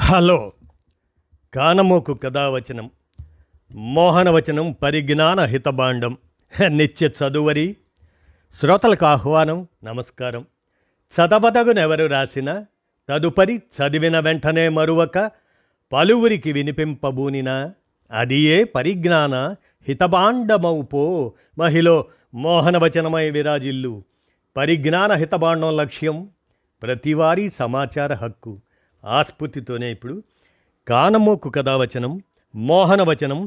Hello. కానమోకు కథావచనం మోహనవచనం పరిజ్ఞాన హితబాండం నిత్య చదువరి శ్రోతలకు ఆహ్వానం. నమస్కారం. చదవదగునెవరు రాసిన తదుపరి చదివిన వెంటనే మరువక పలువురికి వినిపింపబూనిన అది ఏ పరిజ్ఞాన హితబాండమౌపో మహిళ మోహనవచనమై విరాజిల్లు. పరిజ్ఞాన హితబాండం లక్ష్యం ప్రతివారీ సమాచార హక్కు. ఆ స్ఫూర్తితోనే ఇప్పుడు కానమోకు కథావచనం మోహనవచనం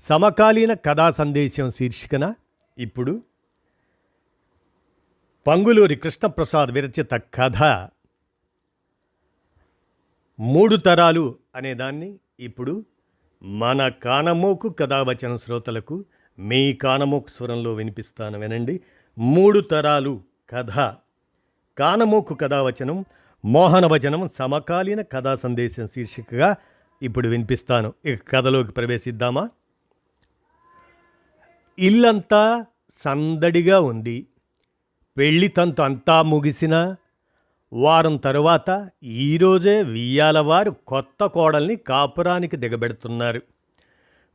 సమకాలీన కథా సందేశం శీర్షికన ఇప్పుడు పంగులూరి కృష్ణప్రసాద్ విరచిత కథ 3 తరాలు అనేదాన్ని ఇప్పుడు మన కానమోకు కథావచనం శ్రోతలకు మీ కానమోకు స్వరంలో వినిపిస్తాను, వినండి. 3 తరాలు కథ. కానమోకు కథావచనం మోహనవచనం సమకాలీన కథా సందేశం శీర్షికగా ఇప్పుడు వినిపిస్తాను. ఇక కథలోకి ప్రవేశిద్దామా. ఇల్లంతా సందడిగా ఉంది. పెళ్లి తంతు అంతా ముగిసిన వారం తరువాత ఈరోజే వియ్యాలవారు కొత్త కోడల్ని కాపురానికి దిగబెడుతున్నారు.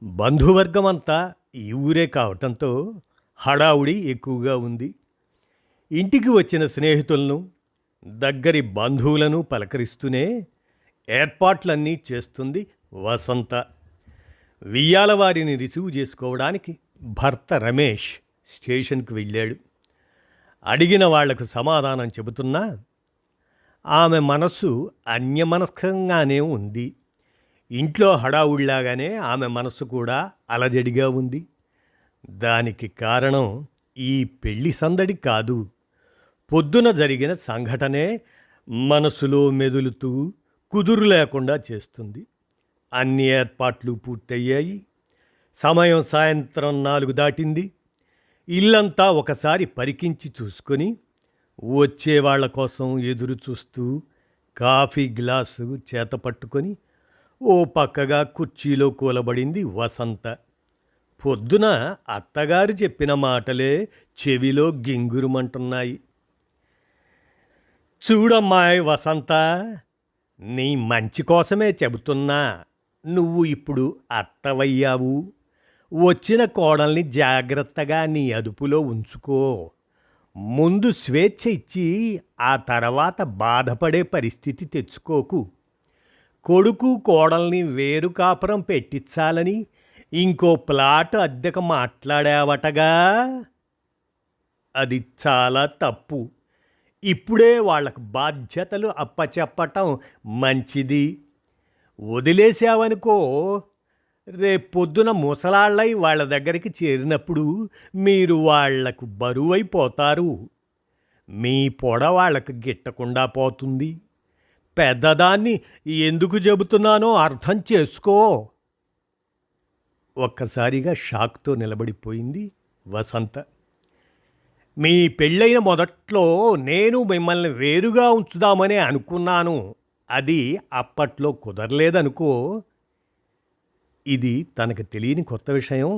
బంధువర్గం అంతా ఈ ఊరే కావటంతో హడావుడి ఎక్కువగా ఉంది. ఇంటికి వచ్చిన స్నేహితులను దగ్గరి బంధువులను పలకరిస్తూనే ఏర్పాట్లన్నీ చేస్తుంది వసంత. వియ్యాలవారిని రిసీవ్ చేసుకోవడానికి భర్త రమేష్ స్టేషన్కి వెళ్ళాడు. అడిగిన వాళ్లకు సమాధానం చెబుతున్నా ఆమె మనస్సు అన్యమనస్కంగానే ఉంది. ఇంట్లో హడావుడిలాగానే ఆమె మనస్సు కూడా అలజడిగా ఉంది. దానికి కారణం ఈ పెళ్లి సందడి కాదు, పొద్దున జరిగిన సంఘటనే మనసులో మెదులుతూ కుదురు లేకుండా చేస్తుంది. అన్ని ఏర్పాట్లు పూర్తయ్యాయి. సమయం సాయంత్రం 4 దాటింది. ఇల్లంతా ఒకసారి పరికించి చూసుకొని వచ్చేవాళ్ల కోసం ఎదురు చూస్తూ కాఫీ గ్లాసు చేత పట్టుకొని ఓ పక్కగా కుర్చీలో కూలబడింది వసంత. పొద్దున అత్తగారు చెప్పిన మాటలే చెవిలో గింగురుమంటున్నాయి. చూడమ్మాయి వసంత, నీ మంచి కోసమే చెబుతున్నా. నువ్వు ఇప్పుడు అత్తవయ్యావు. వచ్చిన కోడల్ని జాగ్రత్తగా నీ అదుపులో ఉంచుకో. ముందు స్వేచ్ఛ ఇచ్చి ఆ తర్వాత బాధపడే పరిస్థితి తెచ్చుకోకు. కొడుకు కోడల్ని వేరు కాపురం పెట్టించాలని ఇంకో ప్లాట్ అద్దెకు మాట్లాడావటగా. అది చాలా తప్పు. ఇప్పుడే వాళ్లకు బాధ్యతలు అప్పచెప్పటం మంచిది. వదిలేసావనుకో, రేపొద్దున ముసలాళ్ళై వాళ్ళ దగ్గరికి చేరినప్పుడు మీరు వాళ్లకు బరువైపోతారు. మీ పొడ వాళ్లకు గిట్టకుండా పోతుంది. పెద్దదాన్ని ఎందుకు చెబుతున్నానో అర్థం చేసుకో. ఒక్కసారిగా షాక్తో నిలబడిపోయింది వసంత. మీ పెళ్ళైన మొదట్లో నేను మిమ్మల్ని వేరుగా ఉంచుదామని అనుకున్నాను. అది అప్పట్లో కుదరలేదనుకో. ఇది తనకు తెలియని కొత్త విషయం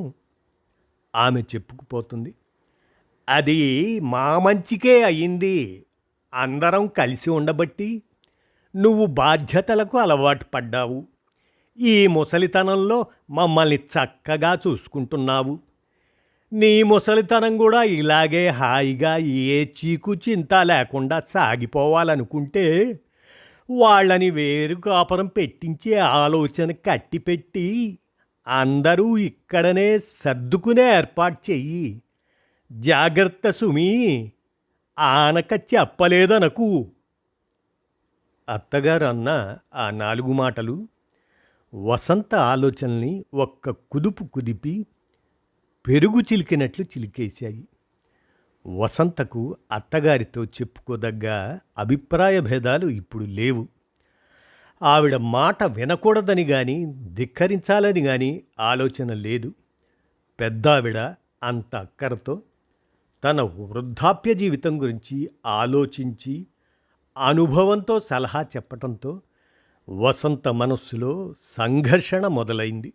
ఆమె చెప్పుకుపోతుంది. అది మా మంచికే అయింది. అందరం కలిసి ఉండబట్టి నువ్వు బాధ్యతలకు అలవాటు పడ్డావు. ఈ ముసలితనంలో మమ్మల్ని చక్కగా చూసుకుంటున్నావు. నీ ముసలితనం కూడా ఇలాగే హాయిగా ఏ చీకు చింత లేకుండా సాగిపోవాలనుకుంటే వాళ్ళని వేరు కాపురం పెట్టించే ఆలోచన కట్టిపెట్టి అందరూ ఇక్కడనే సర్దుకునే ఏర్పాటు చెయ్యి. జాగ్రత్త సుమీ, ఆనక చెప్పలేదనకు. అత్తగారు అన్న ఆ 4 మాటలు వసంత ఆలోచనల్ని ఒక్క కుదుపు కుదిపి పెరుగు చిలికినట్లు చిలికేశాయి. వసంతకు అత్తగారితో చెప్పుకోదగ్గ అభిప్రాయ భేదాలు ఇప్పుడు లేవు. ఆవిడ మాట వినకూడదని కానీ ధిక్కరించాలని కానీ ఆలోచన లేదు. పెద్దావిడ అంత అక్కరతో తన వృద్ధాప్య జీవితం గురించి ఆలోచించి అనుభవంతో సలహా చెప్పటంతో వసంత మనస్సులో సంఘర్షణ మొదలైంది.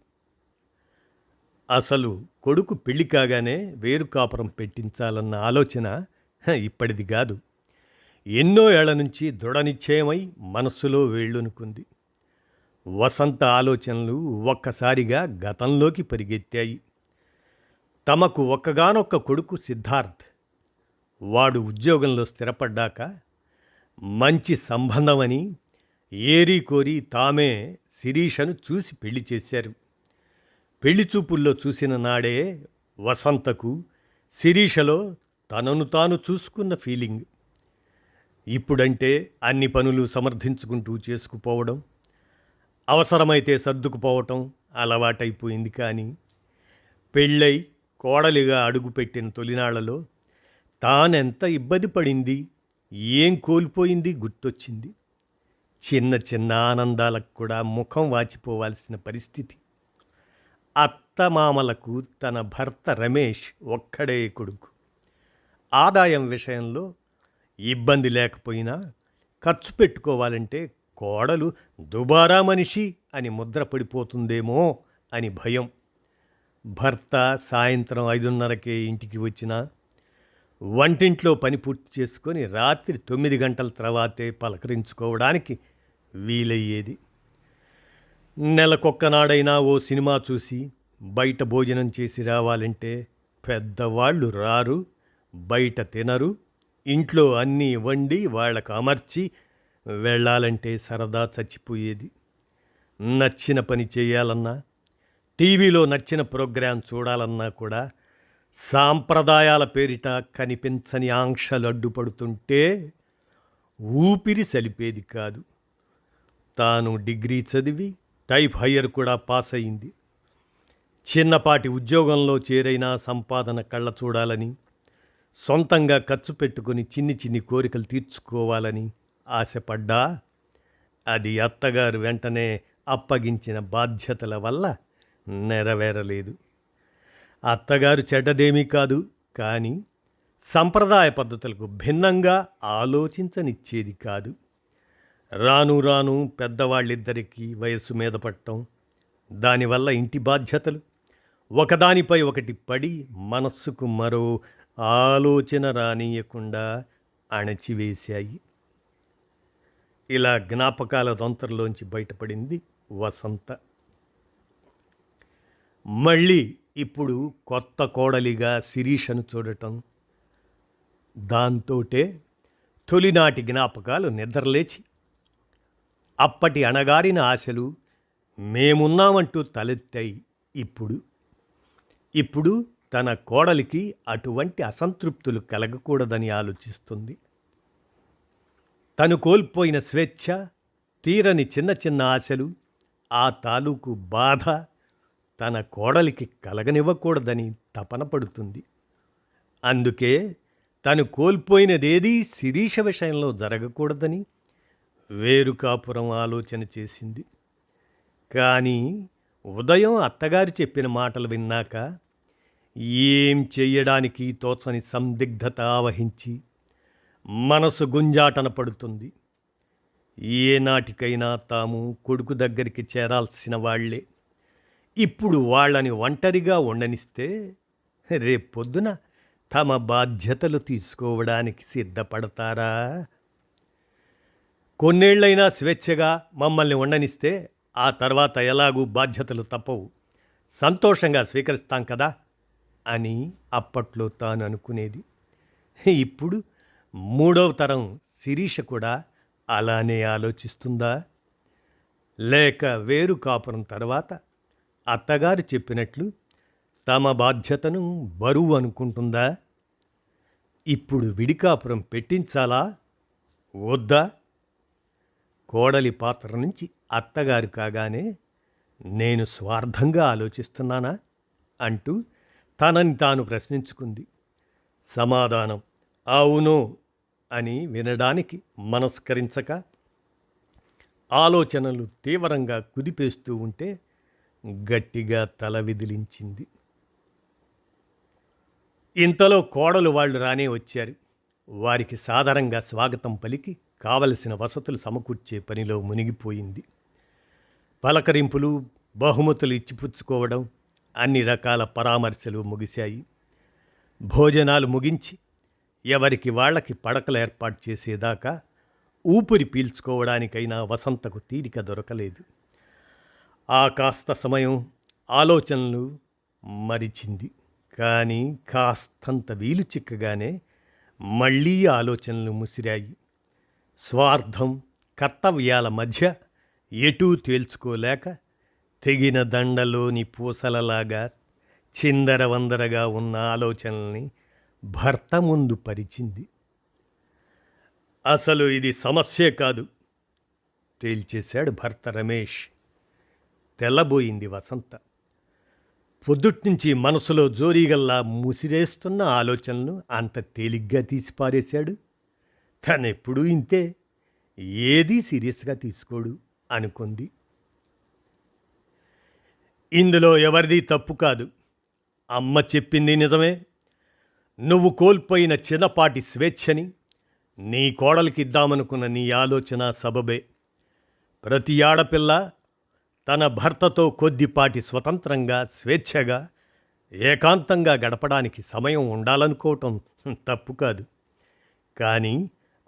అసలు కొడుకు పెళ్లి కాగానే వేరు కాపురం పెట్టించాలన్న ఆలోచన ఇప్పటిది కాదు. ఎన్నో ఏళ్ల నుంచి దృఢ నిశ్చయమై మనస్సులో వేళ్ళునుకుంది. వసంత ఆలోచనలు ఒక్కసారిగా గతంలోకి పరిగెత్తాయి. తమకు ఒక్కగానొక్క కొడుకు సిద్ధార్థ్. వాడు ఉద్యోగంలో స్థిరపడ్డాక మంచి సంబంధమని ఏరి కోరి తామే శిరీషను చూసి పెళ్లి చేశారు. పెళ్లి చూపుల్లో చూసిన నాడే వసంతకు శిరీషలో తనను తాను చూసుకున్న ఫీలింగ్. ఇప్పుడంటే అన్ని పనులు సమర్థించుకుంటూ చేసుకుపోవడం, అవసరమైతే సర్దుకుపోవటం అలవాటైపోయింది. కానీ పెళ్ళై కోడలిగా అడుగుపెట్టిన తొలినాళ్లలో తానెంత ఇబ్బంది పడింది, ఏం కోల్పోయింది గుర్తొచ్చింది. చిన్న చిన్న ఆనందాలకు కూడా ముఖం వాచిపోవాల్సిన పరిస్థితి. అత్తమామలకు తన భర్త రమేష్ ఒక్కడే కొడుకు. ఆదాయం విషయంలో ఇబ్బంది లేకపోయినా ఖర్చు పెట్టుకోవాలంటే కోడలు దుబారా మనిషి అని ముద్ర పడిపోతుందేమో అని భయం. భర్త సాయంత్రం 5:30కే ఇంటికి వచ్చినా వంటింట్లో పని పూర్తి చేసుకొని రాత్రి 9 గంటల తర్వాతే పలకరించుకోవడానికి వీలయ్యేది. నెలకొక్కనాడైనా ఓ సినిమా చూసి బయట భోజనం చేసి రావాలంటే పెద్దవాళ్ళు రారు, బయట తినరు. ఇంట్లో అన్నీ వండి వాళ్ళకు అమర్చి వెళ్ళాలంటే సరదా చచ్చిపోయేది. నచ్చిన పని చేయాలన్నా, టీవీలో నచ్చిన ప్రోగ్రాం చూడాలన్నా కూడా సాంప్రదాయాల పేరిట కనిపించని ఆంక్షలు అడ్డుపడుతుంటే ఊపిరి సలిపేది కాదు. తాను డిగ్రీ చదివి టైప్ హయ్యర్ కూడా పాస్ అయింది. చిన్నపాటి ఉద్యోగంలో చేరైనా సంపాదన కళ్ళ చూడాలని, సొంతంగా ఖర్చు పెట్టుకుని చిన్ని చిన్ని కోరికలు తీర్చుకోవాలని ఆశపడ్డా అది అత్తగారు వెంటనే అప్పగించిన బాధ్యతల వల్ల నెరవేరలేదు. అత్తగారు చెడ్డదేమీ కాదు, కానీ సంప్రదాయ పద్ధతులకు భిన్నంగా ఆలోచించనిచ్చేది కాదు. రాను రాను పెద్దవాళ్ళిద్దరికీ వయస్సు మీద పడటం, దానివల్ల ఇంటి బాధ్యతలు ఒకదానిపై ఒకటి పడి మనస్సుకు మరో ఆలోచన రానియకుండా అణచివేశాయి. ఇలా జ్ఞాపకాల దొంతరలోంచి బయటపడింది వసంత. మళ్ళీ ఇప్పుడు కొత్త కోడలిగా శిరీషను చూడటం, దాంతోటే తొలినాటి జ్ఞాపకాలు నిద్రలేచి అప్పటి అణగారిన ఆశలు మేమున్నామంటూ తలెత్తాయి. ఇప్పుడు తన కోడలికి అటువంటి అసంతృప్తులు కలగకూడదని ఆలోచిస్తుంది. తను కోల్పోయిన స్వేచ్ఛ, తీరని చిన్న చిన్న ఆశలు, ఆ తాలూకు బాధ తన కోడలికి కలగనివ్వకూడదని తపన పడుతుంది. అందుకే తను కోల్పోయినదేదీ శిరీష విషయంలో జరగకూడదని వేరు కాపురం ఆలోచన చేసింది. కానీ ఉదయం అత్తగారు చెప్పిన మాటలు విన్నాక ఏం చెయ్యడానికి తోచని సందిగ్ధత ఆవహించి మనసు గుంజాటన పడుతుంది. ఏనాటికైనా తాము కొడుకు దగ్గరికి చేరాల్సిన వాళ్లే. ఇప్పుడు వాళ్ళని ఒంటరిగా ఉండనిస్తే రేపొద్దున తమ బాధ్యతలు తీసుకోవడానికి సిద్ధపడతారా? కొన్నేళ్లైనా స్వేచ్ఛగా మమ్మల్ని ఉండనిస్తే ఆ తర్వాత ఎలాగూ బాధ్యతలు తప్పవు, సంతోషంగా స్వీకరిస్తాం కదా అని అప్పట్లో తాను అనుకునేది. ఇప్పుడు 3వ తరం శిరీష కూడా అలానే ఆలోచిస్తుందా? లేక వేరు కాపురం తర్వాత అత్తగారు చెప్పినట్లు తమ బాధ్యతను బరువు అనుకుంటుందా? ఇప్పుడు విడికాపురం పెట్టించాలా వద్దా? కోడలి పాత్ర నుంచి అత్తగారు కాగానే నేను స్వార్థంగా ఆలోచిస్తున్నానా అంటూ తనని తాను ప్రశ్నించుకుంది. సమాధానం అవును అని వినడానికి మనస్కరించక ఆలోచనలు తీవ్రంగా కుదిపేస్తూ ఉంటే గట్టిగా తల విదిలించింది. ఇంతలో కోడలు వాళ్ళు రానే వచ్చారు. వారికి సాదరంగా స్వాగతం పలికి కావలసిన వసతులు సమకూర్చే పనిలో మునిగిపోయింది. పలకరింపులు, బహుమతులు ఇచ్చిపుచ్చుకోవడం, అన్ని రకాల పరామర్శలు ముగిశాయి. భోజనాలు ముగించి ఎవరికి వాళ్ళకి పడకలు ఏర్పాటు చేసేదాకా ఊపిరి పీల్చుకోవడానికైనా వసంతకు తీరిక దొరకలేదు. ఆ కాస్త సమయం ఆలోచనలు మరిచింది. కానీ కాస్తంత వీలు చిక్కగానే మళ్ళీ ఆలోచనలు ముసిరాయి. స్వార్థం, కర్తవ్యాల మధ్య ఎటూ తేల్చుకోలేక తెగిన దండలోని పూసలలాగా చిందరవందరగా ఉన్న ఆలోచనల్ని భర్త ముందు పరిచింది. అసలు ఇది సమస్యే కాదు తేల్చేశాడు భర్త రమేష్. తెల్లబోయింది వసంత. పొద్దుట్నుంచి మనసులో జోరీగల్లా ముసిరేస్తున్న ఆలోచనలను అంత తేలిగ్గా తీసిపారేశాడు. తనెప్పుడూ ఇంతే, ఏదీ సీరియస్గా తీసుకోడు అనుకుంది. ఇందులో ఎవరిది తప్పు కాదు. అమ్మ చెప్పింది నిజమే. నువ్వు కోల్పోయిన చిన్నపాటి స్వేచ్ఛని నీ కోడలికిద్దామనుకున్న నీ ఆలోచన సబబే. ప్రతి ఆడపిల్ల తన భర్తతో కొద్దిపాటి స్వతంత్రంగా, స్వేచ్ఛగా, ఏకాంతంగా గడపడానికి సమయం ఉండాలనుకోవటం తప్పు కాదు. కానీ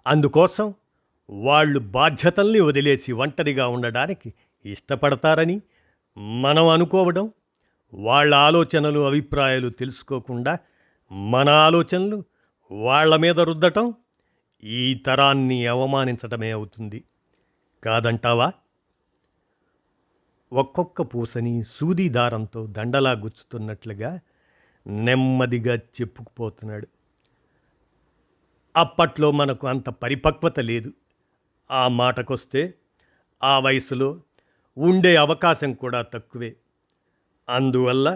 అందుకోసం వాళ్ళు బాధ్యతల్ని వదిలేసి ఒంటరిగా ఉండడానికి ఇష్టపడతారని మనం అనుకోవడం, వాళ్ళ ఆలోచనలు, అభిప్రాయాలు తెలుసుకోకుండా మన ఆలోచనలు వాళ్ళ మీద రుద్దటం ఈ తరాన్ని అవమానించటమే అవుతుంది. కాదంటావా? ఒక్కొక్క పూసని సూది దారంతో దండలా గుచ్చుతున్నట్లుగా నెమ్మదిగా చెప్పుకుపోతున్నాడు. అప్పట్లో మనకు అంత పరిపక్వత లేదు. ఆ మాటకొస్తే ఆ వయసులో ఉండే అవకాశం కూడా తక్కువే. అందువల్ల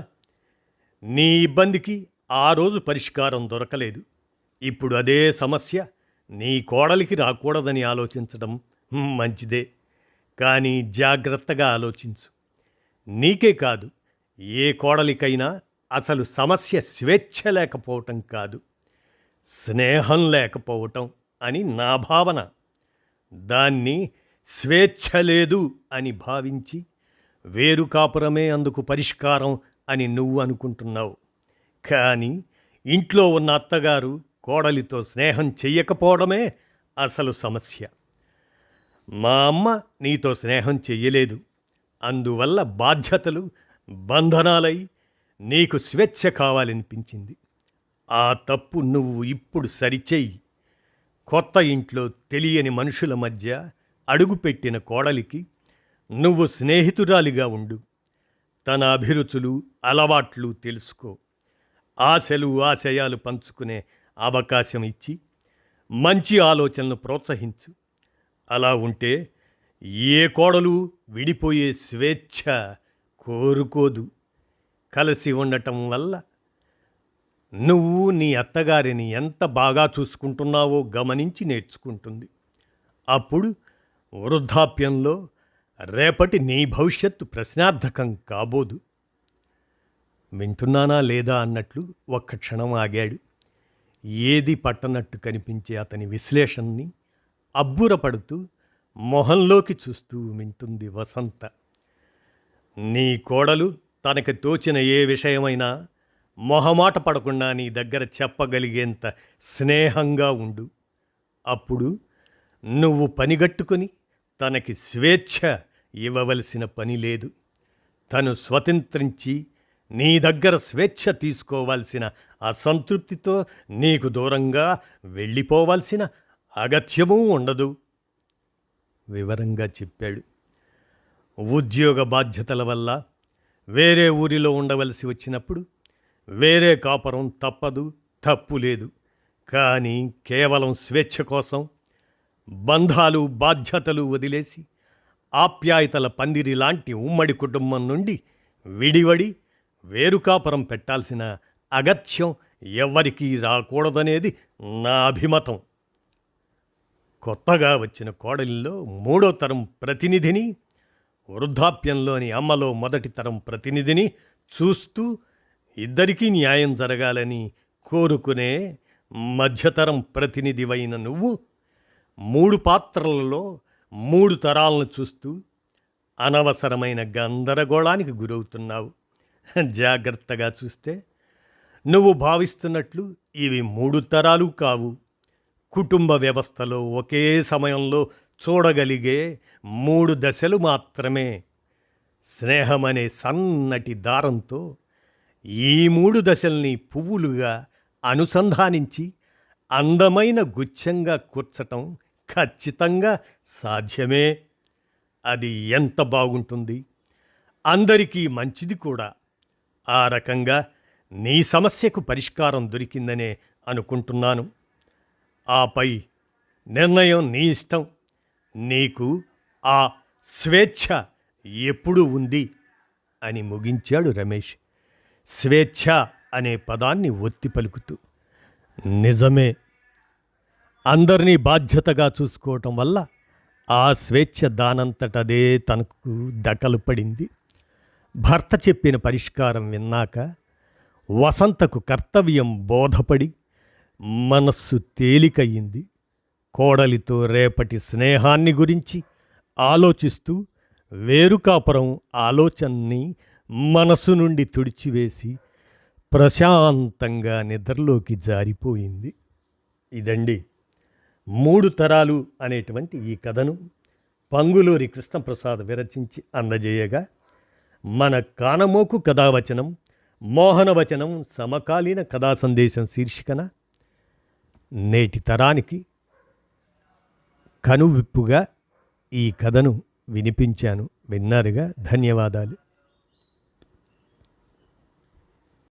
నీ ఇబ్బందికి ఆ రోజు పరిష్కారం దొరకలేదు. ఇప్పుడు అదే సమస్య నీ కోడలికి రాకూడదని ఆలోచించడం మంచిదే. కానీ జాగ్రత్తగా ఆలోచించు. నీకే కాదు, ఏ కోడలికైనా అసలు సమస్య స్వేచ్ఛ లేకపోవటం కాదు, స్నేహం లేకపోవటం అని నా భావన. దాన్ని స్వేచ్ఛ లేదు అని భావించి వేరు కాపురమే అందుకు పరిష్కారం అని నువ్వు అనుకుంటున్నావు. కానీ ఇంట్లో ఉన్న అత్తగారు కోడలితో స్నేహం చెయ్యకపోవడమే అసలు సమస్య. మా అమ్మ నీతో స్నేహం చెయ్యలేదు. అందువల్ల బాధ్యతలు బంధనాలై నీకు స్వేచ్ఛ కావాలనిపించింది. ఆ తప్పు నువ్వు ఇప్పుడు సరిచెయ్యి. కొత్త ఇంట్లో తెలియని మనుషుల మధ్య అడుగుపెట్టిన కోడలికి నువ్వు స్నేహితురాలిగా ఉండు. తన అభిరుచులు, అలవాట్లు తెలుసుకో. ఆశలు, ఆశయాలు పంచుకునే అవకాశం ఇచ్చి మంచి ఆలోచనలు ప్రోత్సహించు. అలా ఉంటే ఏ కోడలు విడిపోయే స్వేచ్ఛ కోరుకోదు. కలిసి ఉండటం వల్ల నువ్వు నీ అత్తగారిని ఎంత బాగా చూసుకుంటున్నావో గమనించి నేర్చుకుంటుంది. అప్పుడు వృద్ధాప్యంలో రేపటి నీ భవిష్యత్తు ప్రశ్నార్థకం కాబోదు. వింటున్నానా లేదా అన్నట్లు ఒక్క క్షణం ఆగాడు. ఏది పట్టనట్టు కనిపించే అతని విశ్లేషణని అబ్బురపడుతూ మొహంలోకి చూస్తూ వింటుంది వసంత. నీ కోడలు తనకి తోచిన ఏ విషయమైనా మొహమాట పడకుండా నీ దగ్గర చెప్పగలిగేంత స్నేహంగా ఉండు. అప్పుడు నువ్వు పనిగట్టుకొని తనకి స్వేచ్ఛ ఇవ్వవలసిన పని లేదు. తను స్వతంత్రించి నీ దగ్గర స్వేచ్ఛ తీసుకోవాల్సిన అసంతృప్తితో నీకు దూరంగా వెళ్ళిపోవాల్సిన అగత్యమూ ఉండదు. వివరంగా చెప్పాడు. ఉద్యోగ బాధ్యతల వల్ల వేరే ఊరిలో ఉండవలసి వచ్చినప్పుడు వేరే కాపురం తప్పదు, తప్పు లేదు. కానీ కేవలం స్వేచ్ఛ కోసం బంధాలు, బాధ్యతలు వదిలేసి ఆప్యాయతల పందిరి లాంటి ఉమ్మడి కుటుంబం నుండి విడివడి వేరు కాపురం పెట్టాల్సిన అగత్యం ఎవ్వరికీ రాకూడదనేది నా అభిమతం. కొత్తగా వచ్చిన కోడలిలో 3వ తరం ప్రతినిధిని, వృద్ధాప్యంలోని అమ్మలో 1టి తరం ప్రతినిధిని చూస్తూ ఇద్దరికీ న్యాయం జరగాలని కోరుకునే మధ్యతరం ప్రతినిధివైన నువ్వు 3 పాత్రలలో 3 తరాలను చూస్తూ అనవసరమైన గందరగోళానికి గురవుతున్నావు. జాగ్రత్తగా చూస్తే నువ్వు భావిస్తున్నట్లు ఇవి 3 తరాలు కావు. కుటుంబ వ్యవస్థలో ఒకే సమయంలో చూడగలిగే 3 దశలు మాత్రమే. స్నేహమనే సన్నటి దారంతో ఈ 3 దశల్ని పువ్వులుగా అనుసంధానించి అందమైన గుచ్ఛంగా కూర్చటం ఖచ్చితంగా సాధ్యమే. అది ఎంత బాగుంటుంది, అందరికీ మంచిది కూడా. ఆ రకంగా నీ సమస్యకు పరిష్కారం దొరికిందనే అనుకుంటున్నాను. ఆపై నిర్ణయం నీ ఇష్టం. నీకు ఆ స్వేచ్ఛ ఎప్పుడూ ఉంది అని ముగించాడు రమేష్, స్వేచ్ఛ అనే పదాన్ని ఒత్తి పలుకుతూ. నిజమే, అందరినీ బాధ్యతగా చూసుకోవటం వల్ల ఆ స్వేచ్ఛ దానంతటదే తనకు దకలు పడింది. భర్త చెప్పిన పరిష్కారం విన్నాక వసంతకు కర్తవ్యం బోధపడి మనస్సు తేలికయ్యింది. కోడలితో రేపటి స్నేహాన్ని గురించి ఆలోచిస్తూ వేరుకాపురం ఆలోచనని మనసు నుండి తుడిచివేసి ప్రశాంతంగా నిద్రలోకి జారిపోయింది. ఇదండి 3 తరాలు అనేటువంటి ఈ కథను పంగులూరి కృష్ణప్రసాద్ విరచించి అందజేయగా, మన కానమోకు కథావచనం మోహనవచనం సమకాలీన కథా సందేశం శీర్షికన నేటి తరానికి కనువిప్పుగా ఈ కథను వినిపించాను. విన్నారుగా, ధన్యవాదాలు.